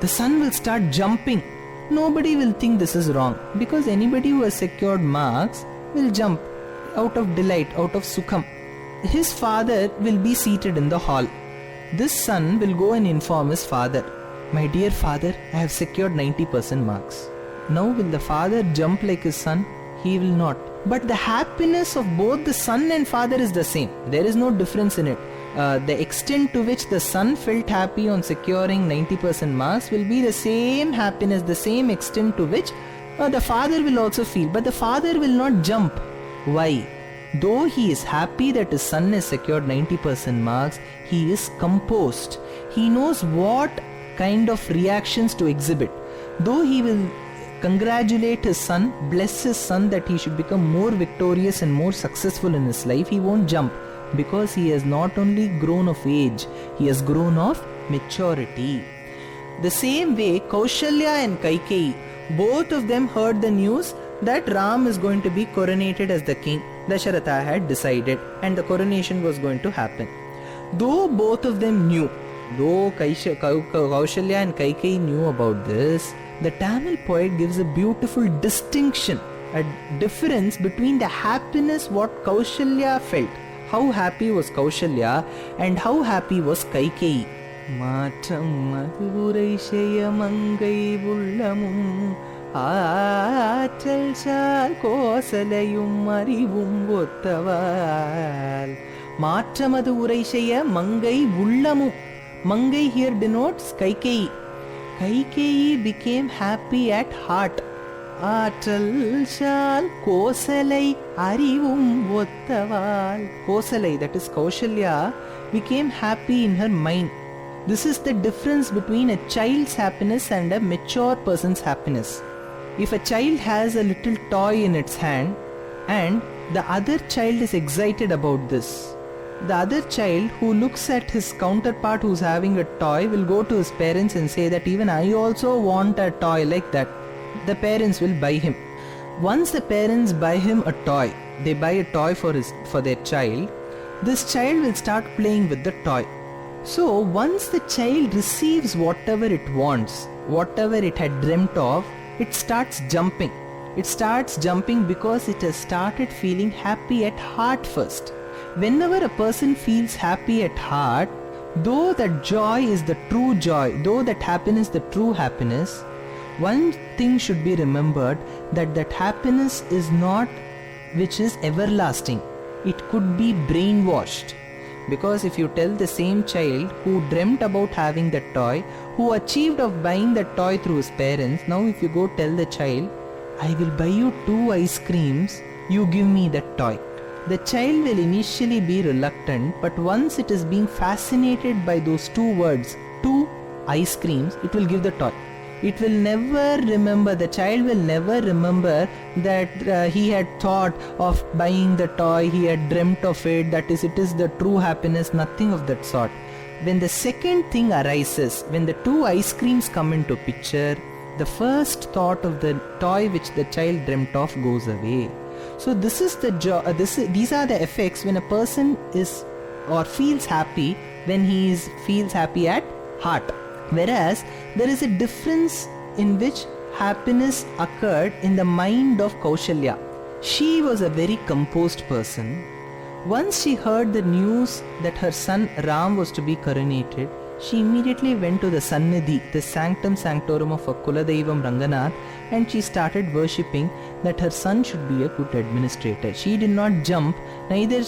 the sun will start jumping. Nobody will think this is wrong, because anybody who has secured marks will jump out of delight, out of sukham. His father will be seated in the hall. This son will go and inform his father, "My dear father, I have secured 90% marks." Now will the father jump like his son? He will not. But the happiness of both the son and father is the same. There is no difference in it. The extent to which the son felt happy on securing 90% marks will be the same happiness, the same extent to which the father will also feel. But the father will not jump. Why? Though he is happy that his son has secured 90% marks, he is composed. He knows what kind of reactions to exhibit. Though he will congratulate his son, bless his son that he should become more victorious and more successful in his life, he won't jump, because he has not only grown of age, he has grown of maturity. The same way, Kaushalya and Kaikeyi, both of them heard the news that Ram is going to be coronated as the king. Dasharatha had decided, and the coronation was going to happen. Though both of them knew, though Kaushalya and Kaikeyi knew about this, the Tamil poet gives a beautiful distinction, a difference between the happiness what Kaushalya felt. How happy was Kaushalya and how happy was Kaikeyi. Matram madurai mangai ullamum ஆற்றல் சால் கோசலையும் அறிவும் ஒத்தவால். மாற்றமது உரை செய்ய மங்கை உள்ளமும். Mangai here denotes Kaikeyi. Kaikeyi became happy at heart. ஆற்றல் சால் கோசலை அறிவும் ஒத்தவால். Kosalai, that is Kaushalya, became happy in her mind. This is the difference between a child's happiness and a mature person's happiness. If a child has a little toy in its hand and the other child is excited about this, the other child who looks at his counterpart who's having a toy will go to his parents and say that even I also want a toy like that. The parents will buy him. Once the parents buy him a toy, they buy a toy for their child, this child will start playing with the toy. So once the child receives whatever it wants, whatever it had dreamt of, it starts jumping. It starts jumping because it has started feeling happy at heart first. Whenever a person feels happy at heart, though that joy is the true joy, though that happiness the true happiness, one thing should be remembered, that happiness is not which is everlasting. It could be brainwashed. Because if you tell the same child who dreamt about having that toy, who achieved of buying that toy through his parents, now if you go tell the child, I will buy you 2 ice creams, you give me that toy. The child will initially be reluctant, but once it is being fascinated by those 2 words, 2 ice creams, it will give the toy. It will never remember, the child will never remember that he had thought of buying the toy, he had dreamt of it, that is, it is the true happiness, nothing of that sort. When the second thing arises, when the 2 ice creams come into picture, the first thought of the toy which the child dreamt of goes away. So this is these are the effects when a person is or feels happy, when he feels happy at heart. Whereas there is a difference in which happiness occurred in the mind of Kaushalya. She was a very composed person. Once she heard the news that her son Ram was to be coronated, she immediately went to the Sannidhi, the sanctum sanctorum of her Kuladaivam Ranganath, and she started worshipping that her son should be a good administrator. She did not jump, neither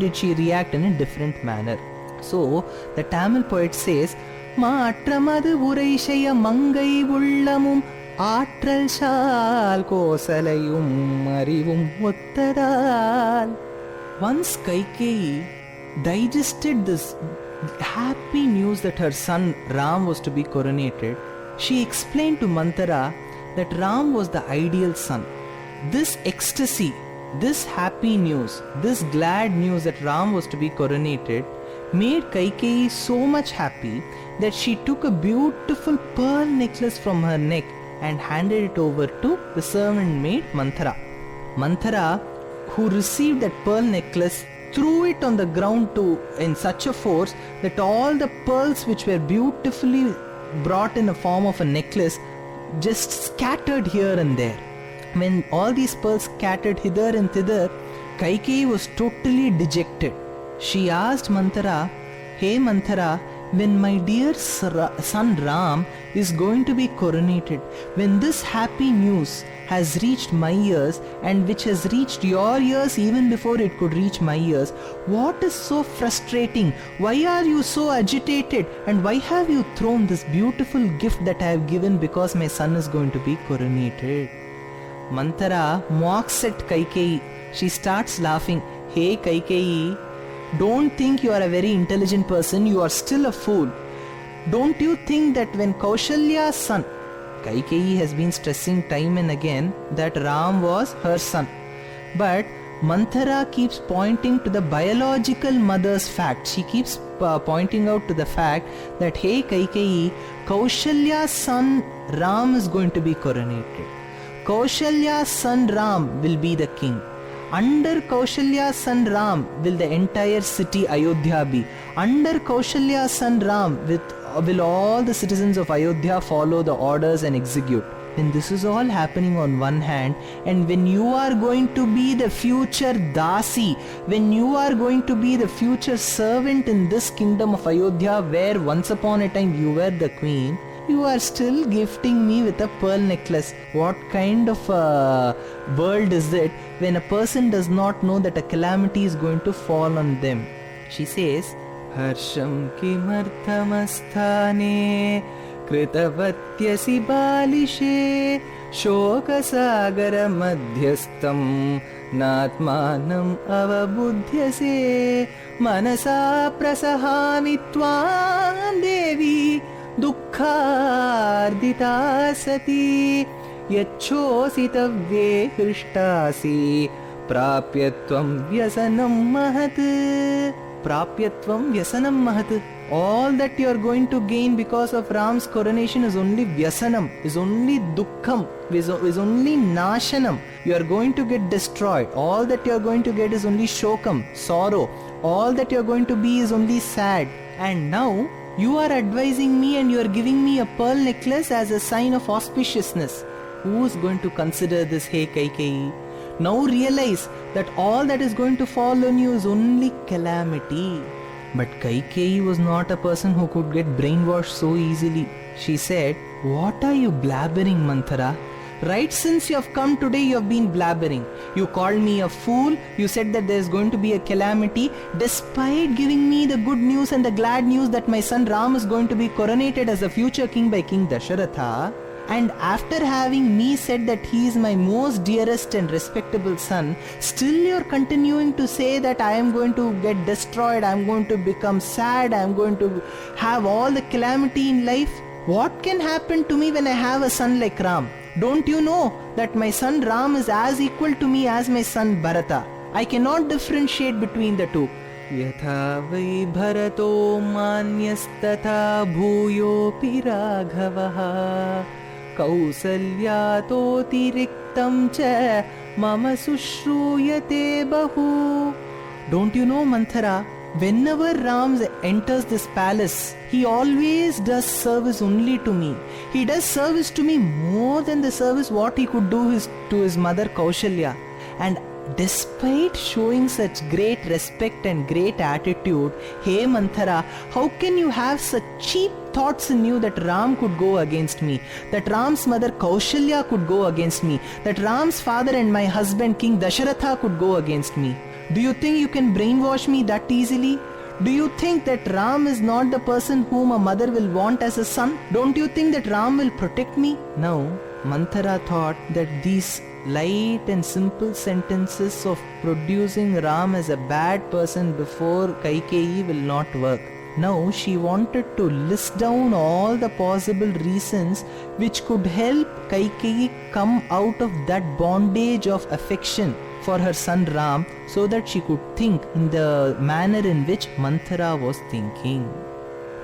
did she react in a different manner. So the Tamil poet says, மாற்றமது உரை செய்ய மங்கை உள்ளமும் ஆற்றல் சால் கோசலையும் அறிவும் ஒத்ததால். Once Kaikeyi digested this happy news that her son Ram was to be coronated, she explained to Manthara that Ram was the ideal son. This ecstasy, this happy news, this glad news that Ram was to be coronated made Kaikeyi so much happy that she took a beautiful pearl necklace from her neck and handed it over to the servant maid Manthara. Manthara, who received that pearl necklace, threw it on the ground in such a force that all the pearls which were beautifully brought in a form of a necklace, just scattered here and there. When all these pearls scattered hither and thither, Kaikeyi was totally dejected. She asked Manthara, "Hey Manthara, when my dear son Ram is going to be coronated, when this happy news has reached my ears and which has reached your ears even before it could reach my ears, what is so frustrating? Why are you so agitated? And why have you thrown this beautiful gift that I have given because my son is going to be coronated?" Manthara mocks at Kaikeyi. She starts laughing. "Hey Kaikeyi, don't think you are a very intelligent person, you are still a fool. Don't you think that when Kaushalya's son," Kaikeyi has been stressing time and again that Ram was her son, but Manthara keeps pointing to the biological mother's fact. She keeps pointing out to the fact that, "Hey Kaikeyi, Kaushalya's son Ram is going to be coronated. Kaushalya's son Ram will be the king. Under Kaushalya's son Ram will the entire city Ayodhya be. Under Kaushalya's son Ram will all the citizens of Ayodhya follow the orders and execute." When this is all happening on one hand, and when you are going to be the future Dasi, when you are going to be the future servant in this kingdom of Ayodhya where once upon a time you were the queen, you are still gifting me with a pearl necklace. What kind of a world is it when a person does not know that a calamity is going to fall on them? She says, "Harsham kimarthamasthane kritavatyasi balishe shokasagara madhyastam natmanam avabudhyase manasa prasahami tvam devi दुःखार्दिता सती यच्छोसितव्ये हृष्टासि प्राप्यत्वं व्यसनं महत्." Prapyatvam vyasanam mahat. All that you are going to gain because of Ram's coronation is only vyasanam, is only dukkham, is only nashanam. You are going to get destroyed. All that you are going to get is only shokam, sorrow. All that you are going to be is only sad. And now you are advising me and you are giving me a pearl necklace as a sign of auspiciousness. Who is going to consider this, hey Kaikeyi? Now realize that all that is going to fall on you is only calamity. But Kaikeyi was not a person who could get brainwashed so easily. She said, "What are you blabbering, Manthara? Right since you have come today, you have been blabbering. You called me a fool. You said that there is going to be a calamity, despite giving me the good news and the glad news that my son Ram is going to be coronated as the future king by King Dasharatha. And after having me said that he is my most dearest and respectable son, still you are continuing to say that I am going to get destroyed, I am going to become sad, I am going to have all the calamity in life. What can happen to me when I have a son like Ram? Don't you know that my son Ram is as equal to me as my son Bharata? I cannot differentiate between the two." Yatha vai bharato manyastata bhuyopi raghavaha kausalyato-tiriktam cha mama sushruyate bahu. Don't you know, Manthara, whenever Ram enters this palace, he always does service only to me. He does service to me more than the service what he could do to his mother Kaushalya. And despite showing such great respect and great attitude, hey Manthara, how can you have such cheap thoughts in you that Ram could go against me, that Ram's mother Kaushalya could go against me, that Ram's father and my husband King Dasharatha could go against me? Do you think you can brainwash me that easily? Do you think that Ram is not the person whom a mother will want as a son? Don't you think that Ram will protect me? Now, Manthara thought that these light and simple sentences of producing Ram as a bad person before Kaikeyi will not work. Now she wanted to list down all the possible reasons which could help Kaikeyi come out of that bondage of affection for her son Ram, so that she could think in the manner in which Manthara was thinking.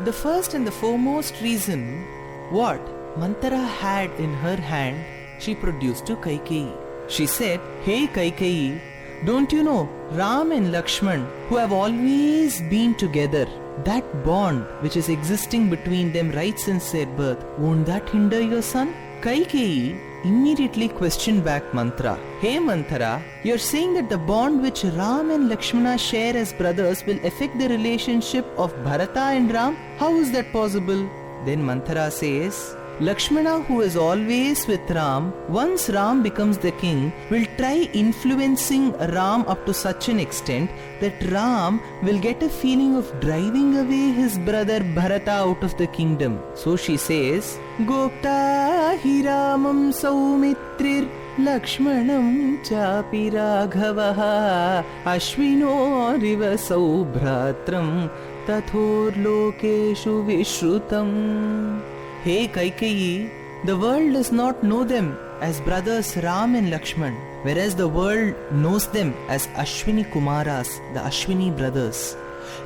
The first and the foremost reason what Manthara had in her hand, she produced to Kaikeyi. She said, "Hey Kaikeyi, don't you know Ram and Lakshman, who have always been together, that bond which is existing between them right since their birth, won't that hinder your son? Kaikeyi immediately questioned back Manthara. Hey Manthara, you're saying that the bond which Ram and Lakshmana share as brothers will affect the relationship of Bharata and Ram? How is that possible? Then Manthara says, Lakshmana, who is always with Ram, once Ram becomes the king, will try influencing Ram up to such an extent that Ram will get a feeling of driving away his brother Bharata out of the kingdom. So she says, Gopta hi Ramam Saumitrir Lakshmanam chapi Raghavaha Ashwino riva saubhratram tathor lokeshu vishrutam. Hey Kaikeyi, the world does not know them as brothers Ram and Lakshman, whereas the world knows them as Ashwini Kumaras, the Ashwini brothers.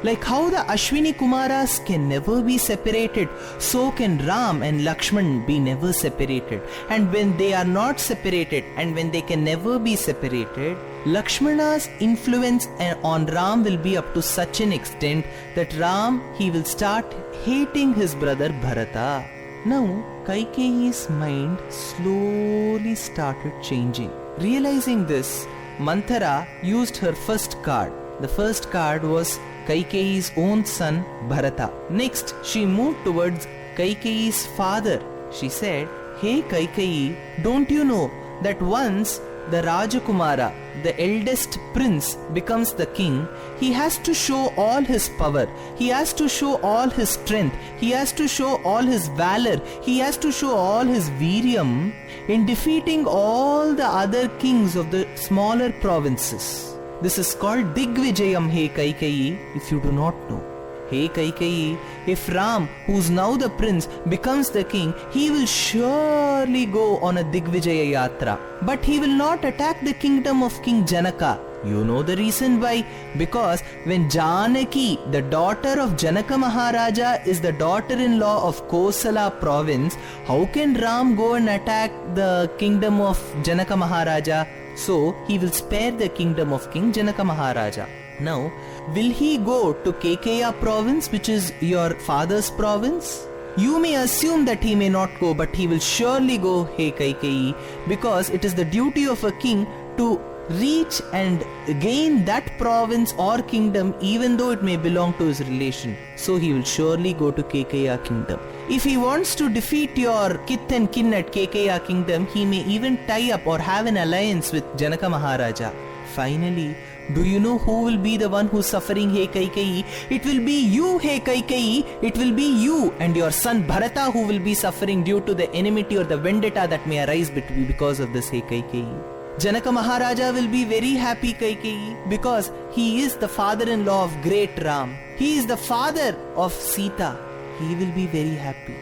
Like how the Ashwini Kumaras can never be separated, so can Ram and Lakshman be never separated. And when they are not separated and when they can never be separated, Lakshmana's influence on Ram will be up to such an extent that Ram, he will start hating his brother Bharata. Now, Kaikeyi's mind slowly started changing. Realizing this, Manthara used her first card. The first card was Kaikeyi's own son Bharata. Next, she moved towards Kaikeyi's father. She said, Hey Kaikeyi, don't you know that once the Rajakumara, the eldest prince, becomes the king, he has to show all his power, he has to show all his strength, he has to show all his valor, he has to show all his viryam in defeating all the other kings of the smaller provinces. This is called Digvijayam, Hey Kaikeyi, if you do not know. Hey Kaikeyi, if Ram, who's now the prince, becomes the king, he will surely go on a Digvijaya Yatra. But he will not attack the kingdom of King Janaka. You know the reason why? Because when Janaki, the daughter of Janaka Maharaja, is the daughter-in-law of Kosala province, how can Ram go and attack the kingdom of Janaka Maharaja? So he will spare the kingdom of King Janaka Maharaja. Now, will he go to Kekeya province, which is your father's province? You may assume that he may not go, but he will surely go, Hey Kaikeyi, because it is the duty of a king to reach and gain that province or kingdom even though it may belong to his relation. So he will surely go to Kekeya kingdom. If he wants to defeat your kith and kin at Kekeya kingdom, he may even tie up or have an alliance with Janaka Maharaja. Finally, do you know who will be the one who's suffering, Hey Kaikeyi? It will be you, Hey Kaikeyi. It will be you and your son Bharata who will be suffering due to the enmity or the vendetta that may arise because of this, Hey Kaikeyi. Janaka Maharaja will be very happy, Kaikeyi, because he is the father-in-law of great Ram. He is the father of Sita. He will be very happy.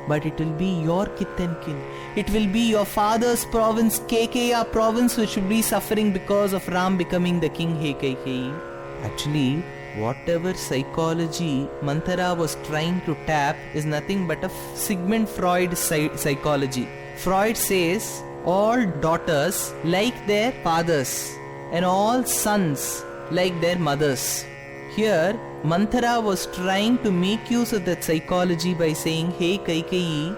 But it will be your kith and kin. It will be your father's province, Kekeya province, which will be suffering because of Ram becoming the king, Hey Kaikeyi. Actually, whatever psychology Manthara was trying to tap is nothing but a Sigmund Freud psychology. Freud says all daughters like their fathers and all sons like their mothers. Here, Manthara was trying to make use of that psychology by saying, Hey Kaikeyi,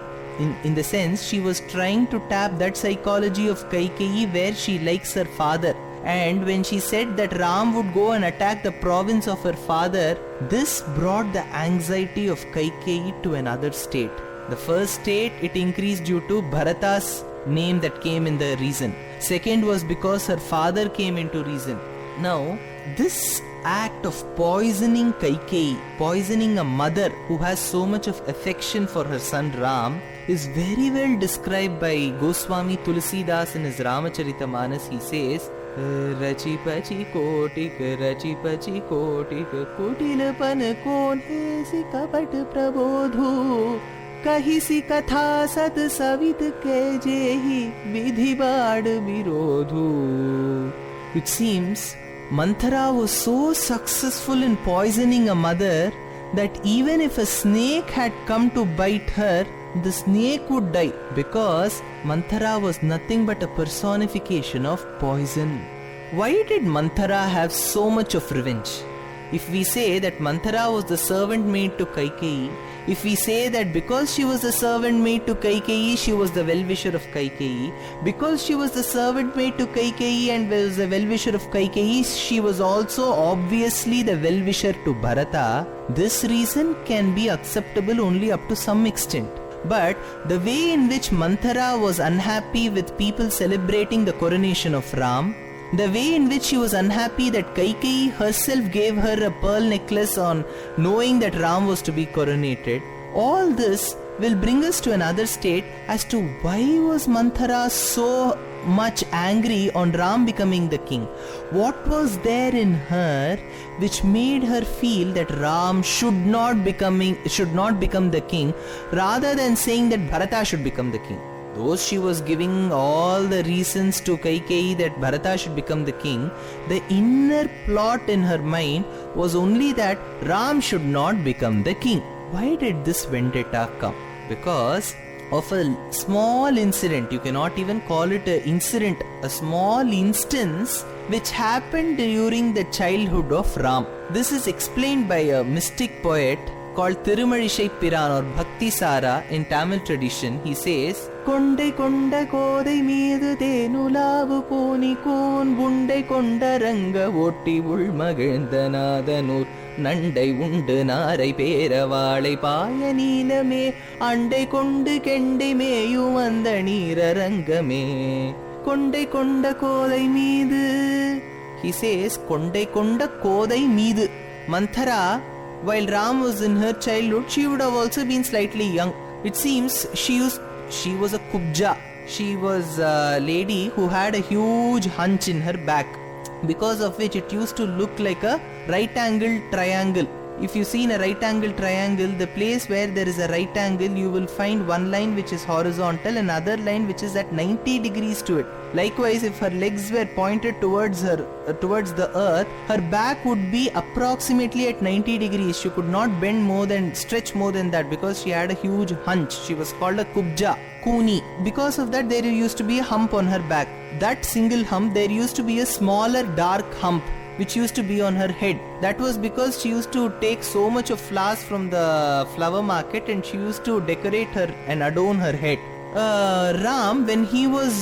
in the sense she was trying to tap that psychology of Kaikeyi where she likes her father. And when she said that Ram would go and attack the province of her father, this brought the anxiety of Kaikeyi to another state. The first state, it increased due to Bharata's name that came in the reason. Second was because her father came into reason. Now, this act of poisoning Kaikeyi, poisoning a mother who has so much of affection for her son Ram, is very well described by Goswami Tulsidas in his Ramacharita-manas. He says, Rachi pachi kotik, kutil pan kon he si kapat prabodhu, kahi si katha sat savit ke jehi vidhi bad virodhu. It seems Manthara was so successful in poisoning a mother that even if a snake had come to bite her, the snake would die, because Manthara was nothing but a personification of poison. Why did Manthara have so much of revenge? If we say that Manthara was the servant maid to Kaikeyi, if we say that because she was the servant maid to Kaikeyi, she was the well-wisher of Kaikeyi, because she was the servant maid to Kaikeyi and was the well-wisher of Kaikeyi, she was also obviously the well-wisher to Bharata, this reason can be acceptable only up to some extent. But the way in which Manthara was unhappy with people celebrating the coronation of Ram, the way in which she was unhappy that Kaikeyi herself gave her a pearl necklace on knowing that Ram was to be coronated, all this will bring us to another state as to why was Manthara so much angry on Ram becoming the king. What was there in her which made her feel that Ram should not become the king, rather than saying that Bharata should become the king? Though she was giving all the reasons to Kaikeyi that Bharata should become the king, the inner plot in her mind was only that Ram should not become the king. Why did this vendetta come? Because of a small incident, you cannot even call it an incident, a small instance which happened during the childhood of Ram. This is explained by a mystic poet called Tirumalizhai Piran or Bhakti Sara in Tamil tradition. He says, Kondai konda kodai meedu thenulavu ponikon bundai konda ranga otti ulmagilndanadanur நண்டை உண்டு நாரை பேரவாளை பாய நீலமே அண்டை கொண்டு கெண்டை மேயும் அந்த நீரரங்கமே கொண்டை கொண்ட கோதை மீது. He says, கொண்டை கொண்ட கோதை மீது. Manthara, while Ram was in her childhood, she would have also been slightly young. It seems she was a kubja. She was a lady who had a huge hunch in her back, because of which it used to look like a right-angled triangle. If you see in a right-angled triangle, the place where there is a right angle, you will find one line which is horizontal and another line which is at 90 degrees to it. Likewise, if her legs were pointed towards the earth, her back would be approximately at 90 degrees. She could not stretch more than that, because she had a huge hunch. She was called a kubja, kuni. Because of that, there used to be a hump on her back. That single hump, there used to be a smaller dark hump which used to be on her head. That was because she used to take so much of flowers from the flower market and she used to decorate her and adorn her head. Ram, when he was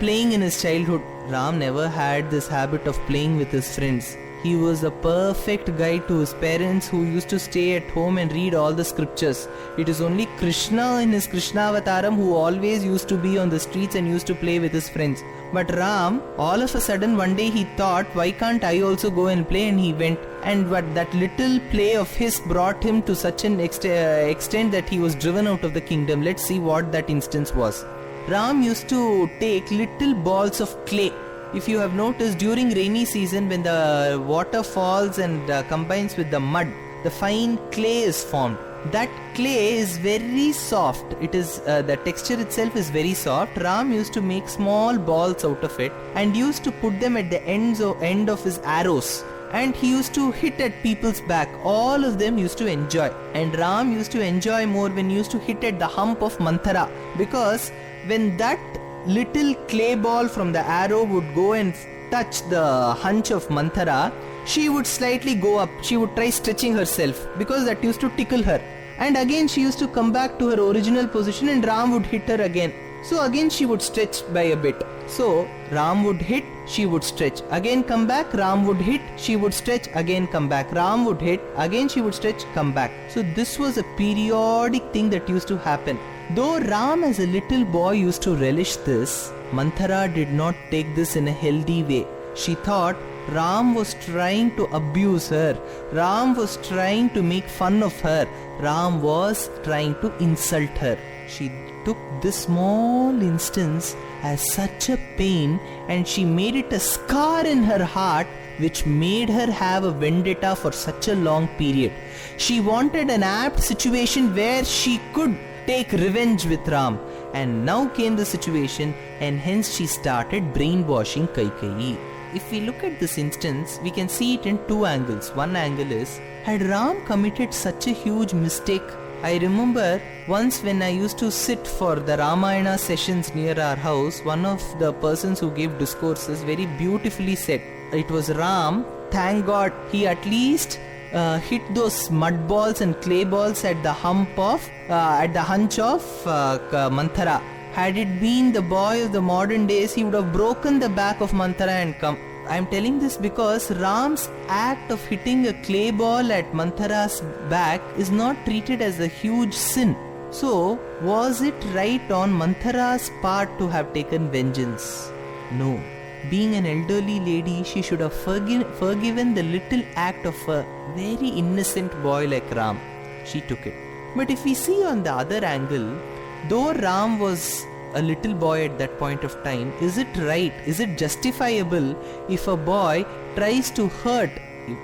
playing in his childhood, Ram never had this habit of playing with his friends. He was a perfect guide to his parents who used to stay at home and read all the scriptures. It is only Krishna in his Krishna avataram who always used to be on the streets and used to play with his friends. But Ram, all of a sudden one day he thought, why can't I also go and play? And he went. And but that little play of his brought him to such an extent that he was driven out of the kingdom. Let's see what that instance was. Ram used to take little balls of clay. If you have noticed, during rainy season, when the water falls and combines with the mud, the fine clay is formed. That clay is very soft. It is the texture itself is very soft. Ram used to make small balls out of it and used to put them at the end of his arrows. And he used to hit at people's back. All of them used to enjoy. And Ram used to enjoy more when he used to hit at the hump of Manthara, because when that little clay ball from the arrow would go and touch the hunch of Manthara, she would slightly go up. She would try stretching herself, because that used to tickle her. And again she used to come back to her original position and Ram would hit her again. So again she would stretch by a bit. So Ram would hit, she would stretch, again come back, Ram would hit, she would stretch, again come back, Ram would hit, again she would stretch, come back. So this was a periodic thing that used to happen. Though Ram as a little boy used to relish this, Manthara did not take this in a healthy way. She thought Ram was trying to abuse her. Ram was trying to make fun of her. Ram was trying to insult her. She took this small instance as such a pain and she made it a scar in her heart, which made her have a vendetta for such a long period. She wanted an apt situation where she could take revenge with Ram, and now came the situation, and hence she started brainwashing Kaikeyi. If we look at this instance, we can see it in two angles. One angle is, had Ram committed such a huge mistake? I remember once when I used to sit for the Ramayana sessions near our house, one of the persons who gave discourses very beautifully said, it was Ram thank God, he at least hit those mud balls and clay balls at the hunch of Manthara. Had it been the boy of the modern days, he would have broken the back of Manthara and come. I am telling this because Ram's act of hitting a clay ball at Manthara's back is not treated as a huge sin. So, was it right on Manthara's part to have taken vengeance? No. Being an elderly lady, she should have forgiven the little act of a very innocent boy like Ram. She took it. But if we see on the other angle, though Ram was a little boy at that point of time, is it right, is it justifiable if a boy tries to hurt,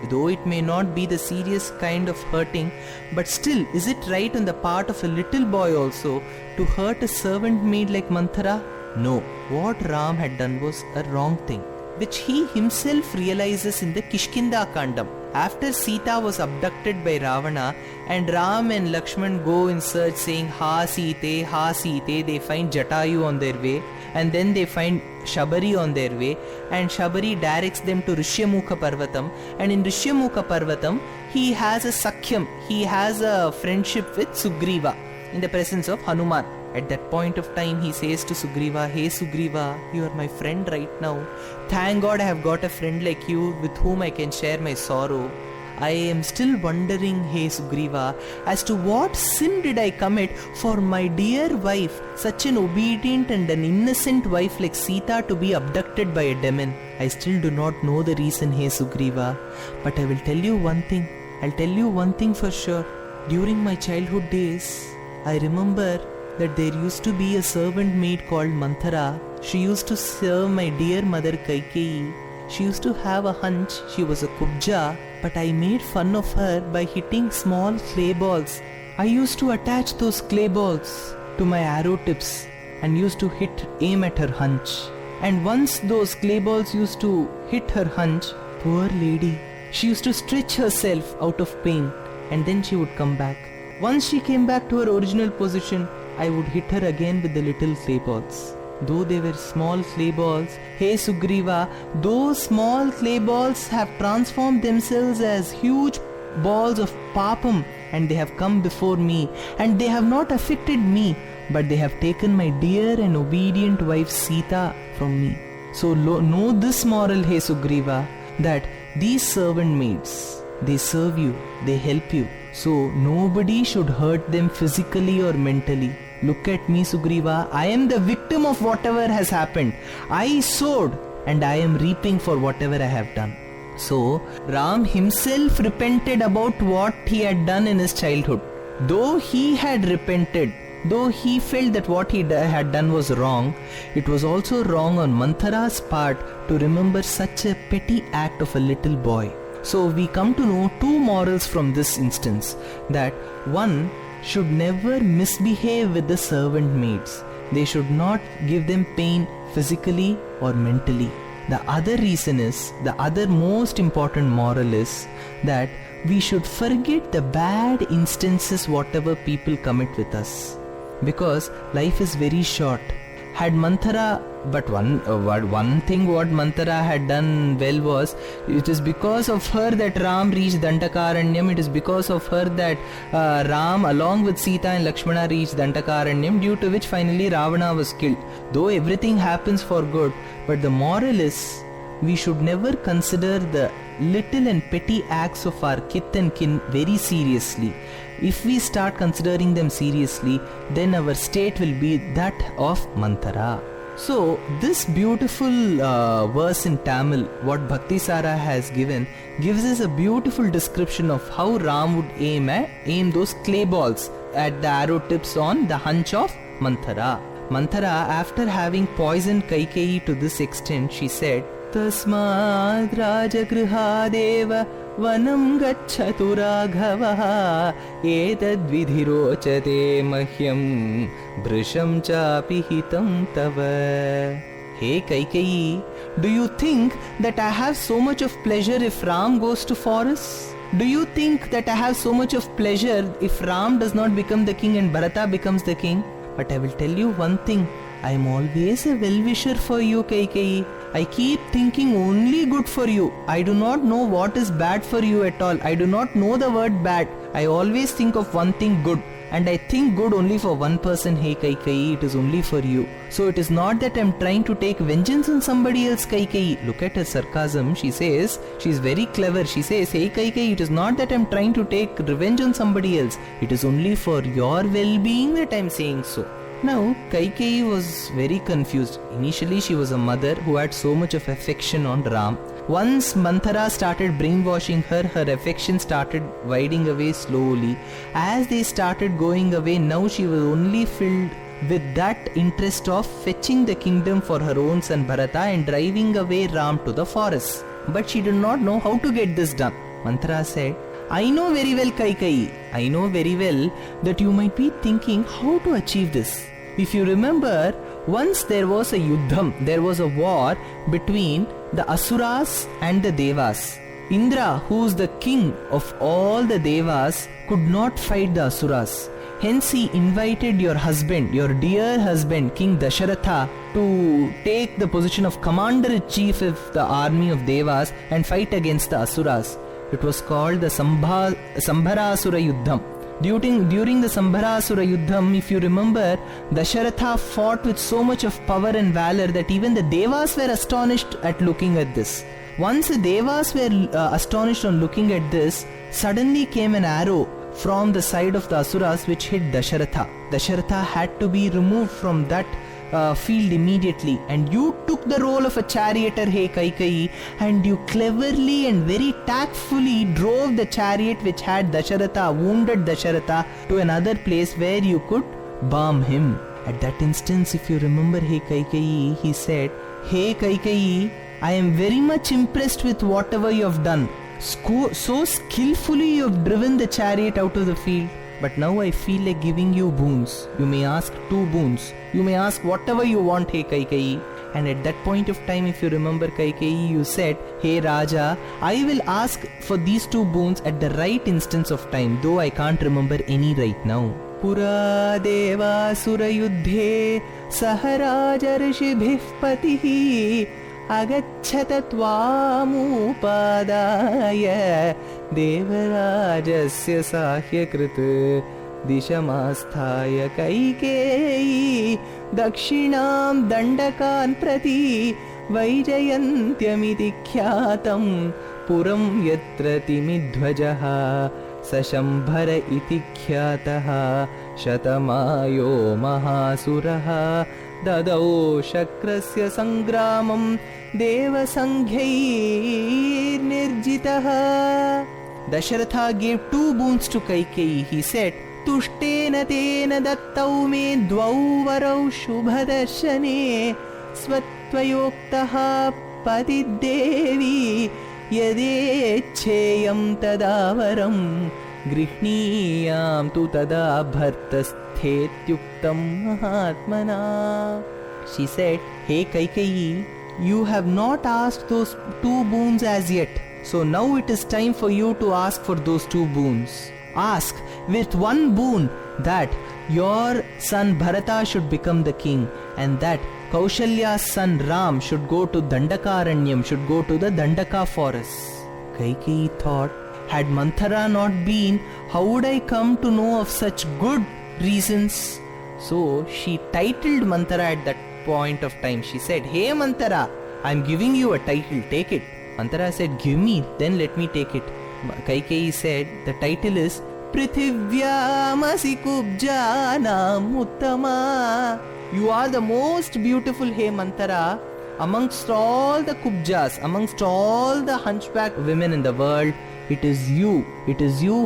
though it may not be the serious kind of hurting, but still, is it right on the part of a little boy also to hurt a servant maid like Manthara? No. What Ram had done was a wrong thing, which he himself realizes in the Kishkinda Kandam. After Sita was abducted by Ravana and Ram and Lakshman go in search saying Ha Site, they find Jatayu on their way, and then they find Shabari on their way, and Shabari directs them to Rishyamukha Parvatam, and in Rishyamukha Parvatam he has a Sakhyam, he has a friendship with Sugriva in the presence of Hanuman. At that point of time he says to Sugriva, hey Sugriva, you are my friend right now. Thank God I have got a friend like you with whom I can share my sorrow. I am still wondering, hey Sugriva, as to what sin did I commit for my dear wife, such an obedient and an innocent wife like Sita, to be abducted by a demon. I still do not know the reason, hey Sugriva, but I will tell you one thing. I'll tell you one thing for sure. During my childhood days, I remember that there used to be a servant maid called Manthara. She used to serve my dear mother Kaikeyi. She used to have a hunch, she was a kubja, but I made fun of her by hitting small clay balls. I used to attach those clay balls to my arrow tips and used to aim at her hunch. And once those clay balls used to hit her hunch, poor lady, she used to stretch herself out of pain and then she would come back. Once she came back to her original position, I would hit her again with the little clay balls. Though they were small clay balls, hey Sugriva, those small clay balls have transformed themselves as huge balls of papam, and they have come before me, and they have not affected me, but they have taken my dear and obedient wife Sita from me. So know this moral, hey Sugriva, that these servant maids, they serve you, they help you. So nobody should hurt them physically or mentally. Look at me, Sugriva, I am the victim of whatever has happened. I sowed and I am reaping for whatever I have done. So Ram himself repented about what he had done in his childhood. Though he had repented, though he felt that what he had done was wrong, it was also wrong on Manthara's part to remember such a petty act of a little boy. So we come to know two morals from this instance, that one should never misbehave with the servant maids. They should not give them pain physically or mentally. The other reason is, the other most important moral is that we should forget the bad instances whatever people commit with us. Because life is very short. Had Manthara, but one thing what Manthara had done well was, it is because of her that Ram reached Dandakaranyam, it is because of her that Ram along with Sita and Lakshmana reached Dandakaranyam, due to which finally Ravana was killed. Though everything happens for good, but the moral is, we should never consider the little and petty acts of our kith and kin very seriously. If we start considering them seriously, then our state will be that of Manthara. So, this beautiful verse in Tamil, what Bhakti Sara has given, gives us a beautiful description of how Ram would aim those clay balls at the arrow tips on the hunch of Manthara. Manthara, after having poisoned Kaikeyi to this extent, she said, Tasmad Rajagrihadeva Vanam Gacchatu Raghavaha Etad Vidhirochate Mahyam Brisham Chapi Hitam Tava. Hey Kaikeyi, do you think that I have so much of pleasure if Ram goes to forest? Do you think that I have so much of pleasure if Ram does not become the king and Bharata becomes the king? But I will tell you one thing, I am always a well-wisher for you, Kaikeyi. I keep thinking only good for you. I do not know what is bad for you at all. I do not know the word bad. I always think of one thing good. And I think good only for one person. Hey Kaikeyi, it is only for you. So it is not that I am trying to take vengeance on somebody else, Kaikeyi. Look at her sarcasm. She says, she is very clever. She says, hey Kaikeyi, it is not that I am trying to take revenge on somebody else. It is only for your well-being that I am saying so. Now, Kaikeyi was very confused. Initially, she was a mother who had so much of affection on Ram. Once Manthara started brainwashing her, her affection started widening away slowly. As they started going away, now she was only filled with that interest of fetching the kingdom for her own son Bharata and driving away Ram to the forest. But she did not know how to get this done. Manthara said, I know very well, Kaikeyi. I know very well that you might be thinking how to achieve this. If you remember, once there was a yuddham, there was a war between the Asuras and the Devas. Indra, who is the king of all the Devas, could not fight the Asuras. Hence he invited your husband, your dear husband, King Dasharatha, to take the position of commander-in-chief of the army of Devas and fight against the Asuras. It was called the Sambharasura Yuddham. During the Sambharasura Yuddham, if you remember, Dasharatha fought with so much of power and valor that even the Devas were astonished at looking at this. Once the Devas were astonished on looking at this, suddenly came an arrow from the side of the Asuras which hit Dasharatha. Dasharatha had to be removed from that field immediately, and you took the role of a charioteer, hey Kaikeyi, and you cleverly and very tactfully drove the chariot which had Dasharatha, wounded Dasharatha, to another place where you could balm him. At that instance, if you remember, hey Kaikeyi, he said, hey Kaikeyi, I am very much impressed with whatever you have done. So skillfully you have driven the chariot out of the field. But now I feel like giving you boons. You may ask 2 boons. You may ask whatever you want, hey Kaikeyi. And at that point of time, if you remember, Kaikeyi, you said, hey Raja, I will ask for these 2 boons at the right instance of time, though I can't remember any right now. Pura deva sura yuddhe saharaja rishibhih patihi agacchata tvamupadaya devarajasya sahyakrit dishamasthaya Kaikeyi dakshinam dandakan prati vaijayantyamiti khyatam puram yatra timidhvajaha sashambhara iti khyataha shatamayo mahasuraha dadau shakrasya sangramam devasanghyair nirjitaha. Dasharatha gave 2 boons to Kaikeyi. He said, Tushtena tena dattau me dvau varau shubhadarshane svatvayoktaha patidevi yadecheyam tadavaram grihniyam tu tada bhartasthethyuktam mahatmana. She said, hey Kaikeyi, you have not asked those 2 boons as yet. So now it is time for you to ask for those 2 boons. Ask with 1 boon that your son Bharata should become the king, and that Kaushalya's son Ram should go to Dandakaranyam, should go to the Dandaka forest. Kaikeyi thought, had Manthara not been, how would I come to know of such good reasons? So she titled Manthara at that point of time. She said, hey Manthara, I am giving you a title, take it. Manthara said, give me, then let me take it. Kaikeyi said, the title is Prithivyaamasi Kubjanam Uttama. You are the most beautiful, hey Manthara, amongst all the Kubjas, amongst all the hunchback women in the world. It is you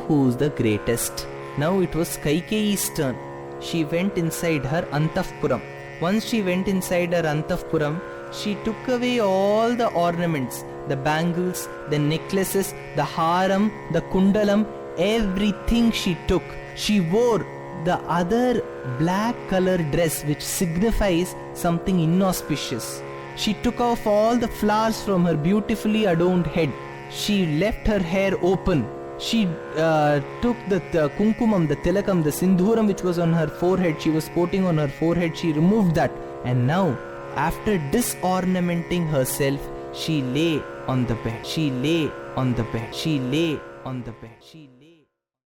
who is the greatest. Now it was Kaikeyi's turn. She went inside her Antahpuram. Once she went inside her Antahpuram, she took away all the ornaments, the bangles, the necklaces, the haram, the kundalam, everything she took. She wore the other black color dress which signifies something inauspicious. She took off all the flowers from her beautifully adorned head. She left her hair open. She took the kunkumam, the tilakam, the sindhuram which was on her forehead, she was sporting on her forehead. She removed that. And now After disornamenting herself, she lay on the bed. She lay on the bed. She lay on the bed. She lay